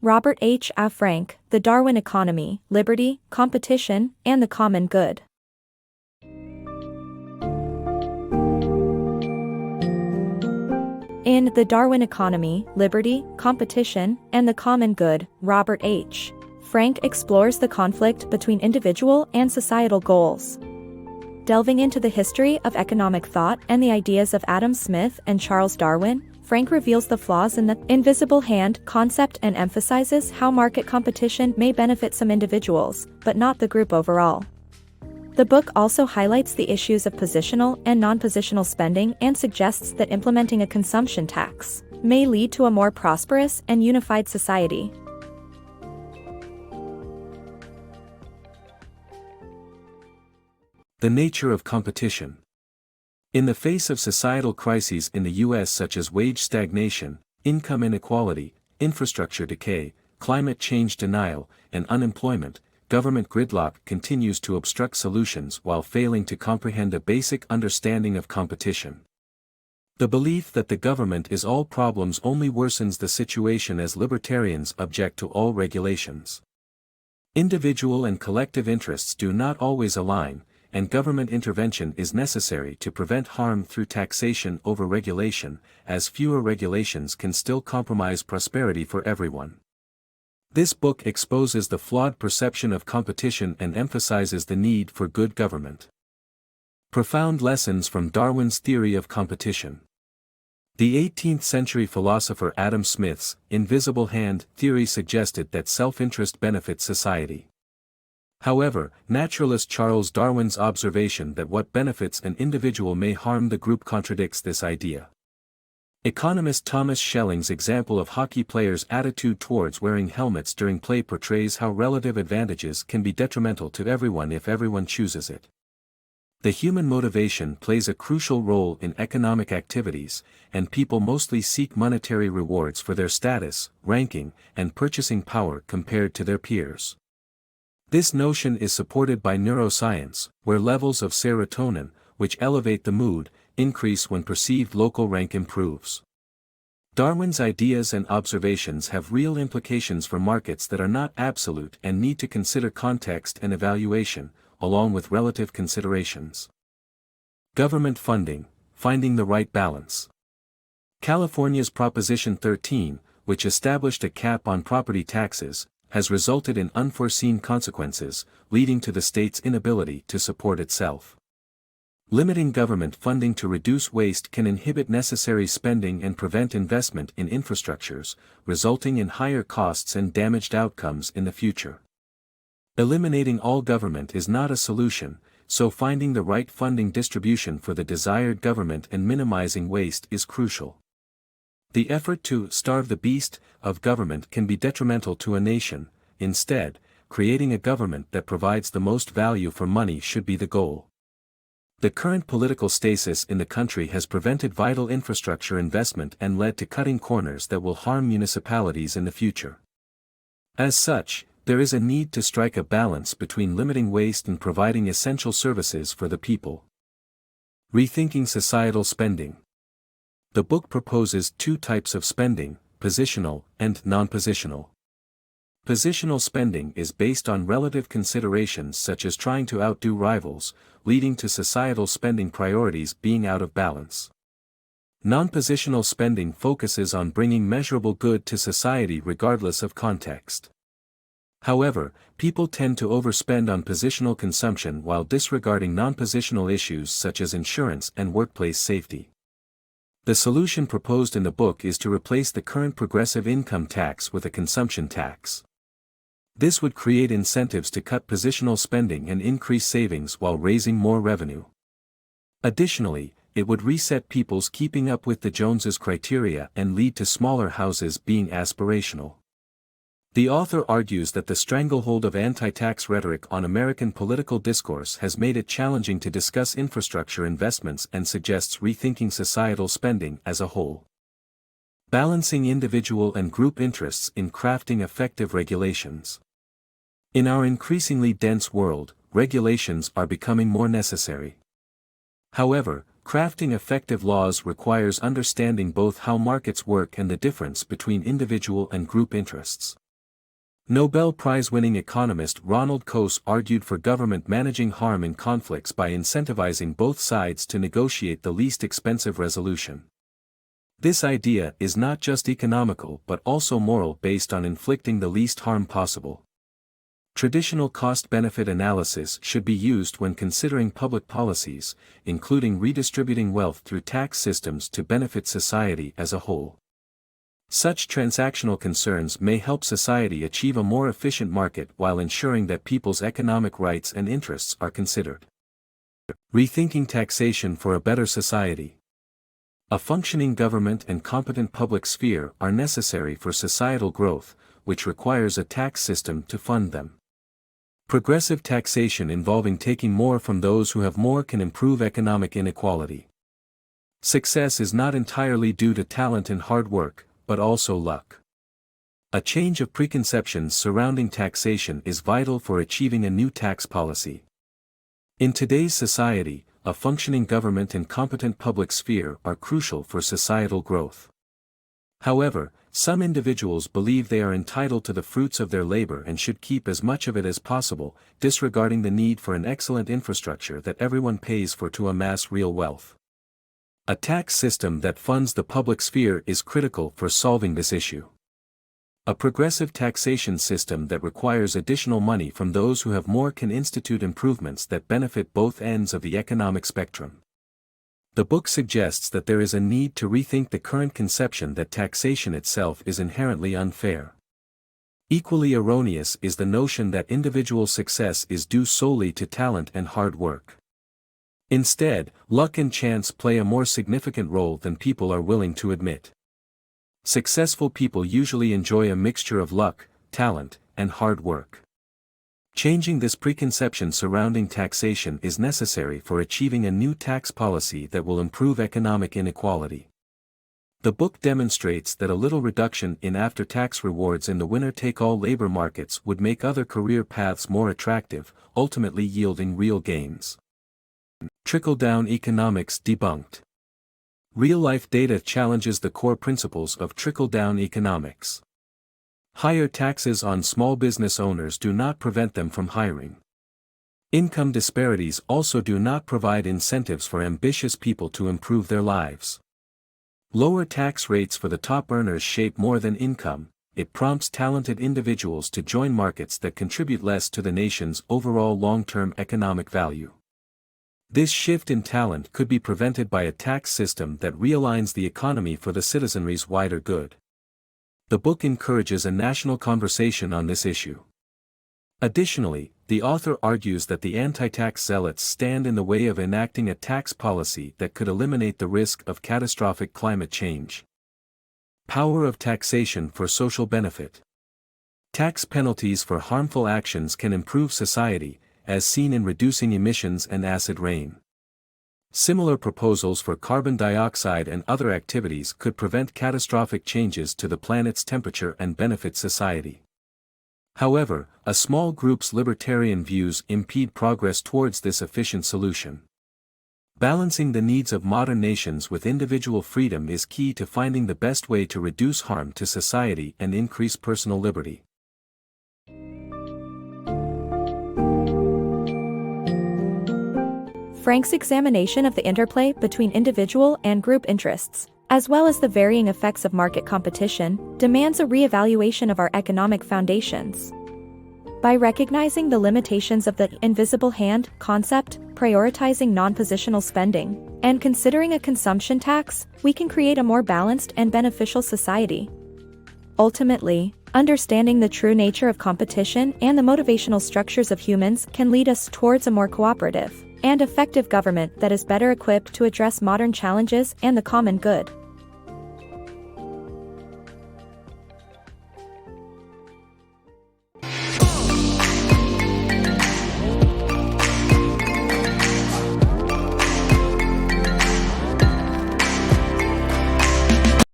RobertHFrank, The Darwin Economy, Liberty, Competition, and the Common Good. In The Darwin Economy, Liberty, Competition, and the Common Good, Robert H. Frank explores the conflict between individual and societal goals. Delving into the history of economic thought and the ideas of Adam Smith and Charles Darwin, Frank reveals the flaws in the invisible hand concept and emphasizes how market competition may benefit some individuals, but not the group overall. The book also highlights the issues of positional and non-positional spending and suggests that implementing a consumption tax may lead to a more prosperous and unified society. The nature of competition. In the face of societal crises in the U.S. such as wage stagnation, income inequality, infrastructure decay, climate change denial, and unemployment, government gridlock continues to obstruct solutions while failing to comprehend a basic understanding of competition. The belief that the government is all problems only worsens the situation as libertarians object to all regulations. Individual and collective interests do not always align, and government intervention is necessary to prevent harm through taxation over regulation, as fewer regulations can still compromise prosperity for everyone. This book exposes the flawed perception of competition and emphasizes the need for good government. Profound lessons from Darwin's theory of competition. The 18th-century philosopher Adam Smith's invisible hand theory suggested that self-interest benefits society. However, naturalist Charles Darwin's observation that what benefits an individual may harm the group contradicts this idea. Economist Thomas Schelling's example of hockey players' attitude towards wearing helmets during play portrays how relative advantages can be detrimental to everyone if everyone chooses it. The human motivation plays a crucial role in economic activities, and people mostly seek monetary rewards for their status, ranking, and purchasing power compared to their peers. This notion is supported by neuroscience, where levels of serotonin, which elevate the mood, increase when perceived local rank improves. Darwin's ideas and observations have real implications for markets that are not absolute and need to consider context and evaluation, along with relative considerations. Government funding, finding the right balance. California's Proposition 13, which established a cap on property taxes, has resulted in unforeseen consequences, leading to the state's inability to support itself. Limiting government funding to reduce waste can inhibit necessary spending and prevent investment in infrastructures, resulting in higher costs and damaged outcomes in the future. Eliminating all government is not a solution, so finding the right funding distribution for the desired government and minimizing waste is crucial. The effort to starve the beast of government can be detrimental to a nation. Instead, creating a government that provides the most value for money should be the goal. The current political stasis in the country has prevented vital infrastructure investment and led to cutting corners that will harm municipalities in the future. As such, there is a need to strike a balance between limiting waste and providing essential services for the people. Rethinking societal spending. The book proposes two types of spending, positional and non-positional. Positional spending is based on relative considerations such as trying to outdo rivals, leading to societal spending priorities being out of balance. Non-positional spending focuses on bringing measurable good to society regardless of context. However, people tend to overspend on positional consumption while disregarding non-positional issues such as insurance and workplace safety. The solution proposed in the book is to replace the current progressive income tax with a consumption tax. This would create incentives to cut positional spending and increase savings while raising more revenue. Additionally, it would reset people's keeping up with the Joneses criteria and lead to smaller houses being aspirational. The author argues that the stranglehold of anti-tax rhetoric on American political discourse has made it challenging to discuss infrastructure investments and suggests rethinking societal spending as a whole. Balancing individual and group interests in crafting effective regulations. In our increasingly dense world, regulations are becoming more necessary. However, crafting effective laws requires understanding both how markets work and the difference between individual and group interests. Nobel Prize-winning economist Ronald Coase argued for government managing harm in conflicts by incentivizing both sides to negotiate the least expensive resolution. This idea is not just economical but also moral, based on inflicting the least harm possible. Traditional cost-benefit analysis should be used when considering public policies, including redistributing wealth through tax systems to benefit society as a whole. Such transactional concerns may help society achieve a more efficient market while ensuring that people's economic rights and interests are considered. Rethinking taxation for a better society. A functioning government and competent public sphere are necessary for societal growth, which requires a tax system to fund them. Progressive taxation involving taking more from those who have more can improve economic inequality. Success is not entirely due to talent and hard work, but also luck. A change of preconceptions surrounding taxation is vital for achieving a new tax policy. In today's society, a functioning government and competent public sphere are crucial for societal growth. However, some individuals believe they are entitled to the fruits of their labor and should keep as much of it as possible, disregarding the need for an excellent infrastructure that everyone pays for to amass real wealth. A tax system that funds the public sphere is critical for solving this issue. A progressive taxation system that requires additional money from those who have more can institute improvements that benefit both ends of the economic spectrum. The book suggests that there is a need to rethink the current conception that taxation itself is inherently unfair. Equally erroneous is the notion that individual success is due solely to talent and hard work. Instead, luck and chance play a more significant role than people are willing to admit. Successful people usually enjoy a mixture of luck, talent, and hard work. Changing this preconception surrounding taxation is necessary for achieving a new tax policy that will improve economic inequality. The book demonstrates that a little reduction in after-tax rewards in the winner-take-all labor markets would make other career paths more attractive, ultimately yielding real gains. Trickle-Down Economics Debunked. Real-life data challenges the core principles of trickle-down economics. Higher taxes on small business owners do not prevent them from hiring. Income disparities also do not provide incentives for ambitious people to improve their lives. Lower tax rates for the top earners shape more than income. It prompts talented individuals to join markets that contribute less to the nation's overall long-term economic value. This shift in talent could be prevented by a tax system that realigns the economy for the citizenry's wider good. The book encourages a national conversation on this issue. Additionally, the author argues that the anti-tax zealots stand in the way of enacting a tax policy that could eliminate the risk of catastrophic climate change. Power of taxation for social benefit. Tax penalties for harmful actions can improve society, as seen in reducing emissions and acid rain. Similar proposals for carbon dioxide and other activities could prevent catastrophic changes to the planet's temperature and benefit society. However, a small group's libertarian views impede progress towards this efficient solution. Balancing the needs of modern nations with individual freedom is key to finding the best way to reduce harm to society and increase personal liberty. Frank's examination of the interplay between individual and group interests, as well as the varying effects of market competition, demands a re-evaluation of our economic foundations. By recognizing the limitations of the invisible hand concept, prioritizing non-positional spending, and considering a consumption tax, we can create a more balanced and beneficial society. Ultimately, understanding the true nature of competition and the motivational structures of humans can lead us towards a more cooperative and effective government that is better equipped to address modern challenges and the common good.